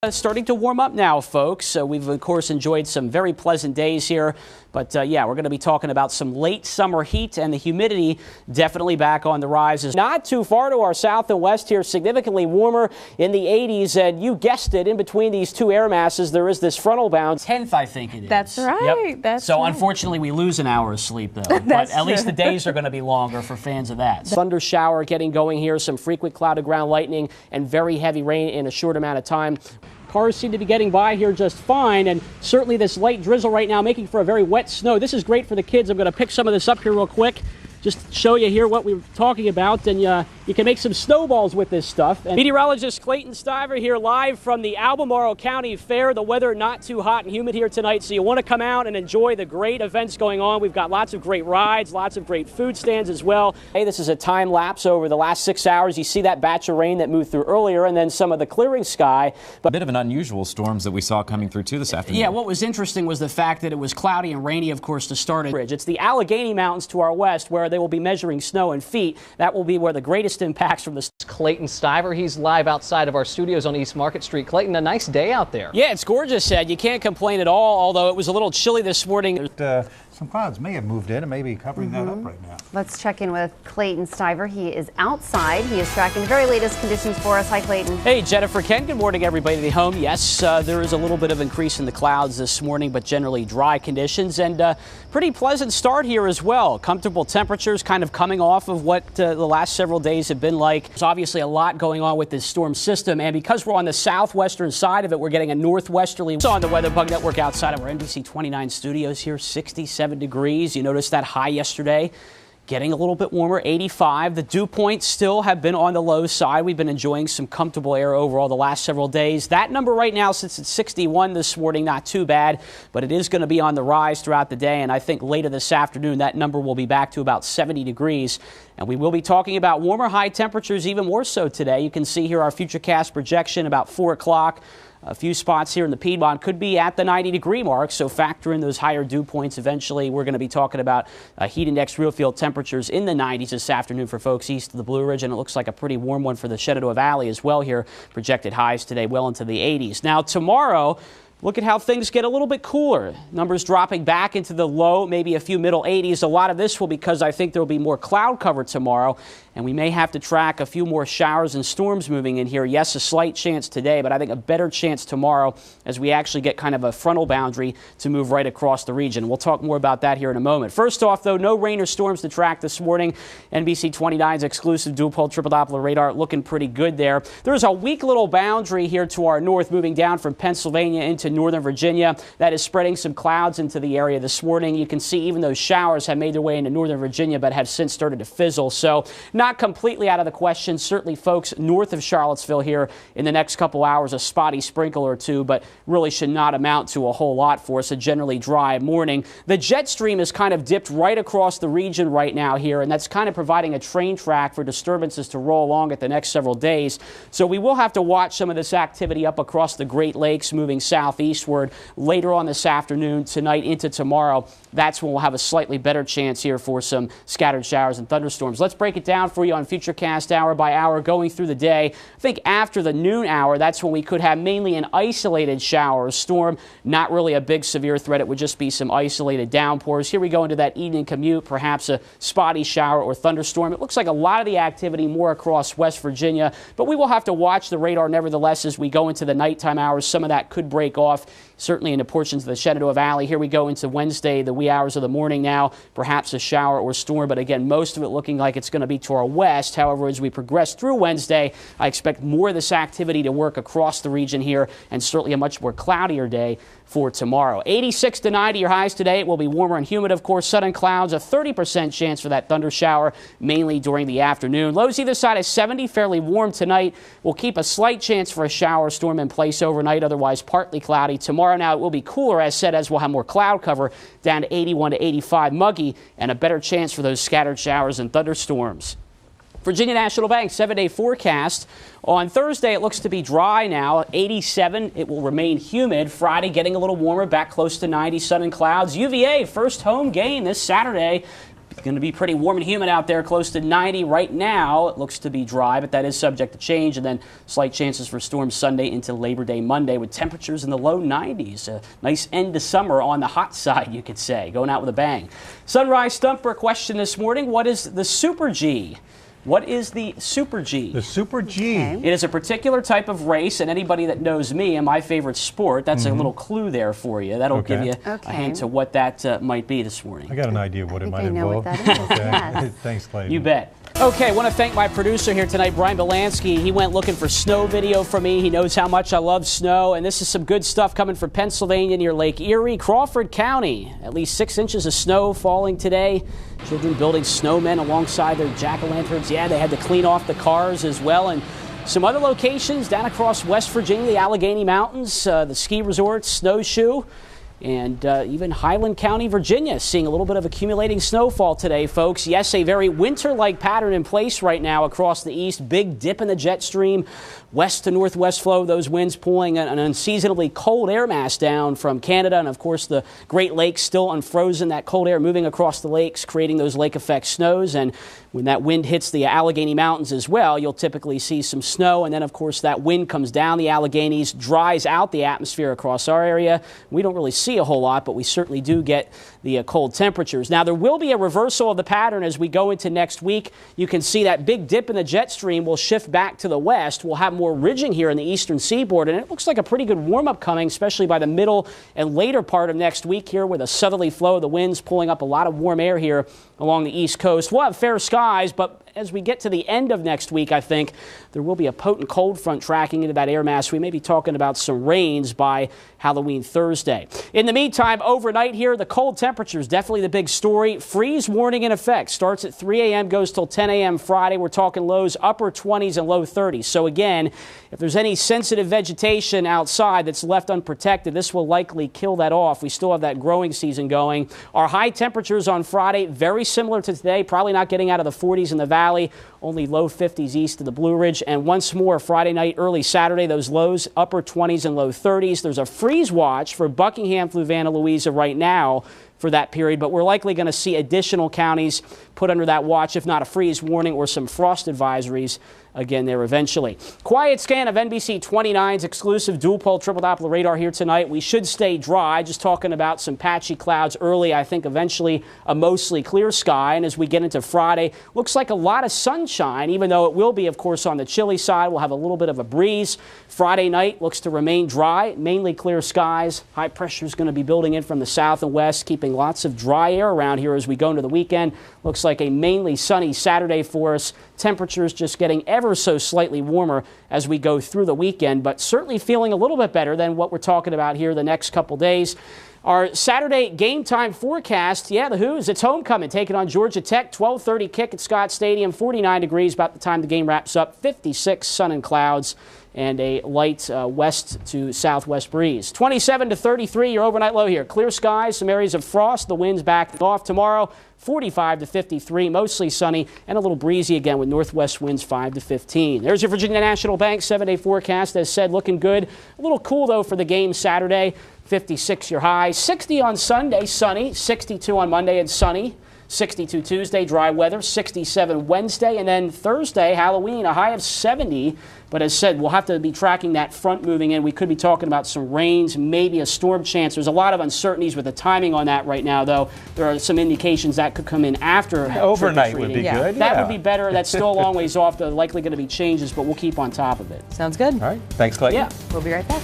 Starting to warm up now, folks. We've, of course, enjoyed some very pleasant days here. But, yeah, we're going to be talking about some late summer heat, and the humidity definitely back on the rise. Not too far to our south and west here, significantly warmer in the 80s. And you guessed it, in between these two air masses, there is this frontal bound. 10th, I think it is. That's right. Yep. That's so, right. Unfortunately, we lose an hour of sleep, though. But at least the days are going to be longer for fans of that. Thunder shower getting going here, some frequent cloud to ground lightning, and very heavy rain in a short amount of time. Cars seem to be getting by here just fine, and certainly this light drizzle right now making for a very wet snow. This is great for the kids. I'm going to pick some of this up here real quick, just show you here what we were talking about, and you can make some snowballs with this stuff. And Meteorologist Clayton Stiver here live from the Albemarle County Fair. The weather not too hot and humid here tonight, so you want to come out and enjoy the great events going on. We've got lots of great rides, lots of great food stands as well. Hey, this is a time lapse over the last 6 hours. You see that batch of rain that moved through earlier, and then some of the clearing sky. But a bit of an unusual storms that we saw coming through too this afternoon. Yeah, what was interesting was the fact that it was cloudy and rainy, of course, to start at Ridge. It's the Allegheny Mountains to our west where they will be measuring snow in feet. That will be where the greatest impacts from the Clayton Stiver. He's live outside of our studios on East Market Street. Clayton, a nice day out there. Yeah, it's gorgeous, Ed. You can't complain at all, although it was a little chilly this morning. Some clouds may have moved in and maybe covering that up right now. Let's check in with Clayton Stiver. He is outside. He is tracking the very latest conditions for us. Hi, Clayton. Hey, Jennifer, Ken. Good morning, everybody at home. Yes, there is a little bit of increase in the clouds this morning, but generally dry conditions and pretty pleasant start here as well. Comfortable temperatures kind of coming off of what the last several days have been like. There's obviously a lot going on with this storm system, and because we're on the southwestern side of it, we're getting a northwesterly. So on the Weather Bug Network outside of our NBC 29 studios here, 67 degrees. You noticed that high yesterday. Getting a little bit warmer, 85. The dew points still have been on the low side. We've been enjoying some comfortable air overall the last several days. That number right now sits at 61 this morning, not too bad, but it is going to be on the rise throughout the day, and I think later this afternoon that number will be back to about 70 degrees. And we will be talking about warmer high temperatures even more so today. You can see here our futurecast projection about 4 o'clock. A few spots here in the Piedmont could be at the 90-degree mark, so factor in those higher dew points eventually. We're going to be talking about heat index real field temperatures in the 90s this afternoon for folks east of the Blue Ridge, and it looks like a pretty warm one for the Shenandoah Valley as well here. Projected highs today well into the 80s. Now tomorrow, look at how things get a little bit cooler. Numbers dropping back into the low, maybe a few middle 80s. A lot of this will because I think there will be more cloud cover tomorrow, and we may have to track a few more showers and storms moving in here. Yes, a slight chance today, but I think a better chance tomorrow as we actually get kind of a frontal boundary to move right across the region. We'll talk more about that here in a moment. First off, though, no rain or storms to track this morning. NBC 29's exclusive dual-pole triple Doppler radar looking pretty good there. There's a weak little boundary here to our north moving down from Pennsylvania into northern Virginia. That is spreading some clouds into the area this morning. You can see even those showers have made their way into northern Virginia but have since started to fizzle. So not completely out of the question. Certainly folks north of Charlottesville here in the next couple hours, a spotty sprinkle or two, but really should not amount to a whole lot for us. A generally dry morning. The jet stream is kind of dipped right across the region right now here, and that's kind of providing a train track for disturbances to roll along at the next several days. So we will have to watch some of this activity up across the Great Lakes moving southeastward later on this afternoon, tonight into tomorrow. That's when we'll have a slightly better chance here for some scattered showers and thunderstorms. Let's break it down for you on Futurecast hour by hour going through the day. I think after the noon hour, that's when we could have mainly an isolated shower or storm. Not really a big severe threat. It would just be some isolated downpours. Here we go into that evening commute, perhaps a spotty shower or thunderstorm. It looks like a lot of the activity more across West Virginia, but we will have to watch the radar nevertheless as we go into the nighttime hours. Some of that could break off, certainly into portions of the Shenandoah Valley. Here we go into Wednesday, the wee hours of the morning now, perhaps a shower or storm, but again, most of it looking like it's going to be to our west. However, as we progress through Wednesday, I expect more of this activity to work across the region here, and certainly a much more cloudier day for tomorrow. 86 to 90 your highs today. It will be warmer and humid, of course. Sun and clouds, a 30% chance for that thunder shower, mainly during the afternoon. Lows either side of 70, fairly warm tonight. We'll keep a slight chance for a shower or storm in place overnight, otherwise partly cloudy. Tomorrow now it will be cooler, as said, as we'll have more cloud cover, down to 81 to 85, muggy, and a better chance for those scattered showers and thunderstorms. Virginia National Bank 7-day forecast. On Thursday, it looks to be dry now, 87. It will remain humid. Friday, getting a little warmer, back close to 90, sun and clouds. UVA, first home game this Saturday. It's going to be pretty warm and humid out there, close to 90 right now. It looks to be dry, but that is subject to change. And then slight chances for storms Sunday into Labor Day Monday with temperatures in the low 90s. A nice end to summer on the hot side, you could say, going out with a bang. Sunrise Stumper question this morning: what is the Super G? What is the Super G? The Super G. Okay. It is a particular type of race, and anybody that knows me and my favorite sport, that's a little clue there for you. That'll give you a hint to what that might be this morning. I got an idea what it might I know involve. what that is. Yes. Thanks, Clayton. You bet. Okay, I want to thank my producer here tonight, Brian Belansky. He went looking for snow video for me. He knows how much I love snow, and this is some good stuff coming from Pennsylvania near Lake Erie, Crawford County. At least 6 inches of snow falling today. Children building snowmen alongside their jack-o'-lanterns. Yeah, they had to clean off the cars as well. And some other locations down across West Virginia, the Allegheny Mountains, the ski resorts, Snowshoe, and even Highland County, Virginia, seeing a little bit of accumulating snowfall today, folks. Yes, a very winter-like pattern in place right now across the east. Big dip in the jet stream, west to northwest flow. Those winds pulling an unseasonably cold air mass down from Canada. And, of course, the Great Lakes still unfrozen. That cold air moving across the lakes, creating those lake effect snows. And when that wind hits the Allegheny Mountains as well, you'll typically see some snow. And then, of course, that wind comes down the Alleghenies, dries out the atmosphere across our area. We don't really see a whole lot, but we certainly do get the cold temperatures. Now, there will be a reversal of the pattern as we go into next week. You can see that big dip in the jet stream will shift back to the west. We'll have more ridging here in the eastern seaboard, and it looks like a pretty good warm-up coming, especially by the middle and later part of next week here with a southerly flow of the winds pulling up a lot of warm air here along the east coast. We'll have fair skies, but as we get to the end of next week, I think there will be a potent cold front tracking into that air mass. We may be talking about some rains by Halloween Thursday. In the meantime, overnight here, the cold temperatures, definitely the big story. Freeze warning in effect. Starts at 3 a.m., goes till 10 a.m. Friday. We're talking lows upper 20s and low 30s. So again, if there's any sensitive vegetation outside that's left unprotected, this will likely kill that off. We still have that growing season going. Our high temperatures on Friday, very similar to today, probably not getting out of the 40s in the valley, only low 50s east of the Blue Ridge. And once more, Friday night, early Saturday, those lows upper 20s and low 30s. There's a freeze watch for Buckingham, Fluvanna, Louisa right now for that period, but we're likely going to see additional counties put under that watch, if not a freeze warning or some frost advisories again there eventually. Quiet scan of NBC 29's exclusive dual-pole triple Doppler radar here tonight. We should stay dry, just talking about some patchy clouds early. I think eventually a mostly clear sky, and as we get into Friday, looks like a lot of sunshine, even though it will be, of course, on the chilly side. We'll have a little bit of a breeze. Friday night looks to remain dry, mainly clear skies. High pressure is going to be building in from the south and west, keeping lots of dry air around here as we go into the weekend. Looks like a mainly sunny Saturday for us. Temperatures just getting ever so slightly warmer as we go through the weekend, but certainly feeling a little bit better than what we're talking about here the next couple days. Our Saturday game time forecast, yeah, the Who's, it's homecoming, taking on Georgia Tech, 12:30 kick at Scott Stadium, 49 degrees about the time the game wraps up, 56 sun and clouds, and a light west to southwest breeze. 27 to 33, your overnight low here. Clear skies, some areas of frost, the winds back off tomorrow. 45 to 53, mostly sunny and a little breezy again with northwest winds 5 to 15. There's your Virginia National Bank 7-day forecast. As said, looking good. A little cool, though, for the game Saturday. 56 your high. 60 on Sunday, sunny. 62 on Monday and sunny. 62 Tuesday, dry weather. 67 Wednesday. And then Thursday, Halloween, a high of 70. But as said, we'll have to be tracking that front moving in. We could be talking about some rains, maybe a storm chance. There's a lot of uncertainties with the timing on that right now, though. There are some indications that could come in after overnight would be good. That would be better. That's still a long ways off. There are likely going to be changes, but we'll keep on top of it. Sounds good. All right. Thanks, Clayton. Yeah. We'll be right back.